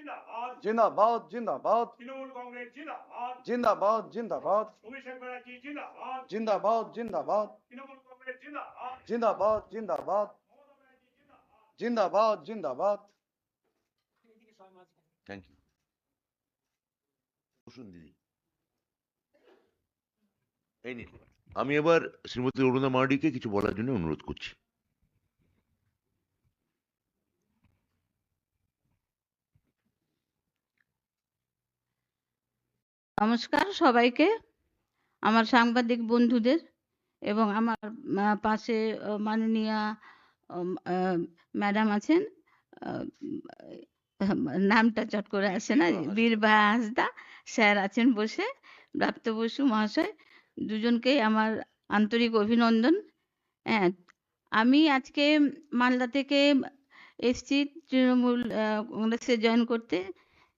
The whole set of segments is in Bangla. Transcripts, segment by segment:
जिंदाबाद जिंदाबाद तृणमूल कांग्रेस जिंदाबाद जिंदाबाद जिंदाबाद अभिषेक बनर्जी जिंदाबाद जिंदाबाद जिंदाबाद तृणमूल कांग्रेस जिंदाबाद जिंदाबाद जिंदाबाद जिंदाबाद जिंदाबाद। Thank you. বসুন দিদি। এই নিন, আমি এবার শ্রীমতী অরুণা মার্ডিকে কিছু বলার জন্য অনুরোধ করছি। নমস্কার সবাইকে, আমার সাংবাদিক বন্ধুদের এবং আমার পাশে মাননীয়া ম্যাডাম আছেন, নামটা চট করে আসে না, বীরভা হাঁসদা স্যার আছেন বসে, প্রাপ্ত বসু মহাশয়, দুজনকেই আমার আন্তরিক অভিনন্দন। হ্যাঁ, আমি আজকে মালদা থেকে এসছি তৃণমূল কংগ্রেসে জয়েন করতে।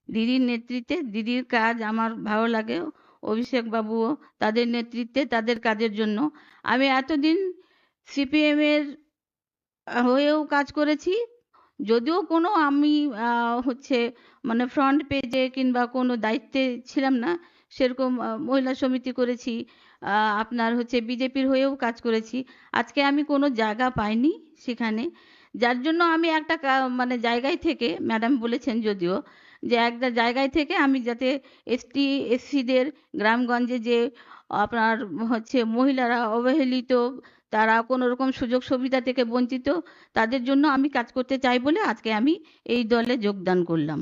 দিদির নেতৃত্বে, দিদির কাজ আমার ভালো লাগে, অভিষেক বাবুও তাদের নেতৃত্বে, তাদের কাজের জন্য। আমি এতদিন সিপিএম এর হয়েও কাজ করেছি, যদিও কোনো আমি মানে ফ্রন্ট পেজে কিংবা কোনো দায়িত্বে ছিলাম না, সেরকম মহিলা সমিতি করেছি, আপনার বিজেপির হয়েও কাজ করেছি। আজকে আমি কোনো জায়গা পাইনি সেখানে, যার জন্য আমি একটা মানে জায়গায় থেকে, ম্যাডাম বলেছেন যদিও, যে একটা জায়গায় থেকে আমি যাতে এসটি এসসিদের গ্রামগঞ্জে যে আপনার মহিলারা অবহেলিত, তারা কোনো রকম সুযোগ সুবিধা থেকে বঞ্চিত, তাদের জন্য আমি কাজ করতে চাই বলে আজকে আমি এই দলে যোগদান করলাম।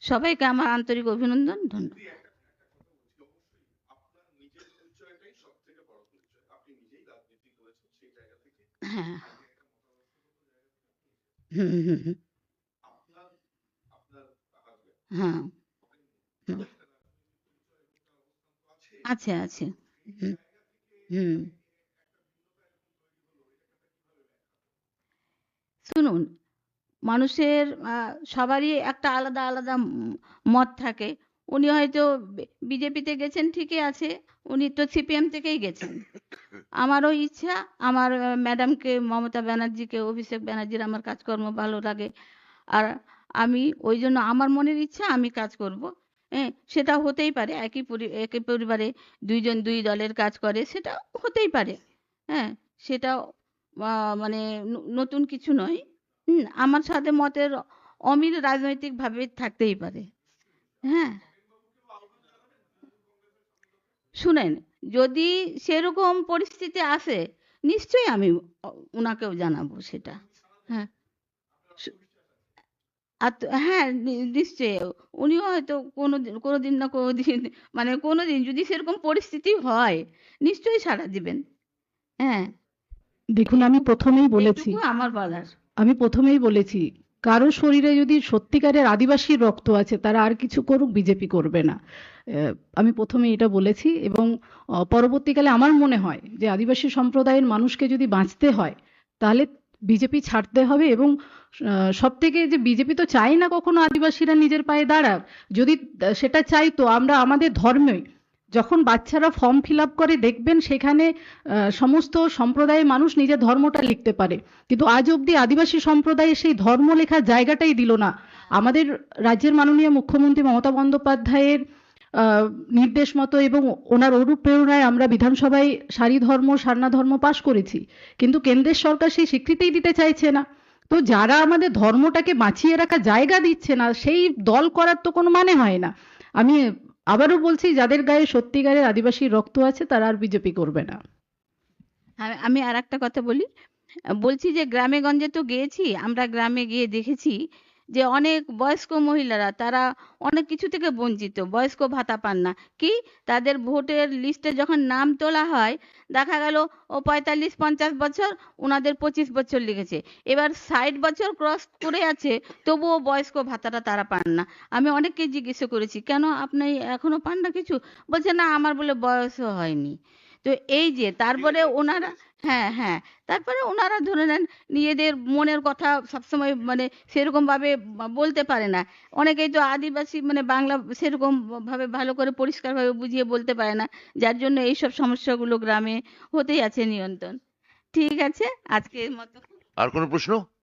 সবাইকে আমার আন্তরিক অভিনন্দন, ধন্যবাদ। হ্যাঁ, হ্যাঁ, আছে আছে। শুনুন, মানুষের সবারই একটা আলাদা আলাদা মত থাকে। উনি হয়তো বিজেপিতে গেছেন, ঠিকই আছে, উনি তো সিপিএম থেকেই গেছেন। আমারও ইচ্ছা, আমার ম্যাডামকে, মমতা ব্যানার্জিকে, অভিষেক ব্যানার্জির আমার কাজকর্ম ভালো লাগে, আর আমি ওই জন্য আমার মনের ইচ্ছা আমি কাজ করব। হ্যাঁ, সেটা হতেই পারে, একই পরিবারে দুইজন দুই দলের কাজ করে, সেটা হতেই পারে। হ্যাঁ, সেটা মানে নতুন কিছু নয়। আমার সাথে মতের অমিল রাজনৈতিকভাবে থাকতেই পারে। হ্যাঁ, শুনেন, যদি সেরকম পরিস্থিতি আসে নিশ্চয়ই আমি ওনাকেও জানাবো সেটা। হ্যাঁ, হ্যাঁ, নিশ্চয়ই উনিও হয়তো কোনোদিন না কোনোদিন, মানে কোনোদিন যদি সেরকম পরিস্থিতি হয় নিশ্চয়ই সাড়া দিবেন। হ্যাঁ, দেখুন, আমি প্রথমেই বলেছি কারো শরীরে যদি সত্যিকারের আদিবাসীর রক্ত আছে, তারা আর কিছু করুক, বিজেপি করবে না। আমি প্রথমে এটা বলেছি, এবং পরবর্তীকালে আমার মনে হয় যে আদিবাসী সম্প্রদায়ের মানুষকে যদি বাঁচতে হয় তাহলে বিজেপি ছাড়তে হবে। এবং সবথেকে যে বিজেপি তো চাই না কখনো আদিবাসীরা নিজের পায়ে দাঁড়াক। যদি সেটা চাই তো আমরা আমাদের ধর্মে, যখন বাচ্চারা ফর্ম ফিল আপ করে দেখবেন সেখানে সমস্ত সম্প্রদায়ের মানুষ নিজের ধর্মটা লিখতে পারে, কিন্তু আজ অবধি আদিবাসী সম্প্রদায়ে সেই ধর্ম লেখার জায়গাটাই দিল না। আমাদের রাজ্যের মাননীয় মুখ্যমন্ত্রী মমতা বন্দ্যোপাধ্যায়ের নির্দেশ মতো এবং ওনার অনুপ্রেরণায় আমরা বিধানসভায় সারি ধর্ম সারনা ধর্ম পাশ করেছি, কিন্তু কেন্দ্রের সরকার সেই স্বীকৃতিই দিতে চাইছে না। তো যারা আমাদের ধর্মটাকে বাঁচিয়ে রাখার জায়গা দিচ্ছে না, সেই দল করার তো কোনো মানে হয় না। আমি আবারও বলছি, যাদের গায়ে সত্যিকারের আদিবাসী রক্ত আছে তারা আর বিজেপি করবে না। আমি আর একটা কথা বলছি যে গ্রামে গঞ্জে তো গিয়েছি, আমরা গ্রামে গিয়ে দেখেছি যে অনেক বয়স্ক মহিলারা, তারা অনেক কিছু থেকে বঞ্চিত, বয়স্ক ভাতা পান না। কি, তাদের ভোটের লিস্টে যখন নাম তোলা হয় দেখা গেল ও 45-50 বছর, ওনাদের 25 বছর লিখেছে, এবার 60 বছর ক্রস করে আছে, তবুও বয়স্ক ভাতাটা তারা পান না। আমি অনেককে জিজ্ঞেস করেছি, কেন আপনি এখনো পান না কিছু? বলছে না, আমার বলে বয়সও হয়নি। তো এই যে তারপরে ওনারা, হ্যাঁ হ্যাঁ, তারপরে ওনারা ধরে নেন নিজেদের মনের কথা সবসময় মানে সেরকম ভাবে বলতে পারে না। অনেকেই তো আদিবাসী মানে বাংলা সেরকম ভাবে ভালো করে পরিষ্কারভাবে বুঝিয়ে বলতে পারে না, যার জন্য এইসব সমস্যাগুলো গ্রামে হতেই আছে নিয়ন্ত্রণ। ঠিক আছে, আজকের মতো। আর কোনো প্রশ্ন?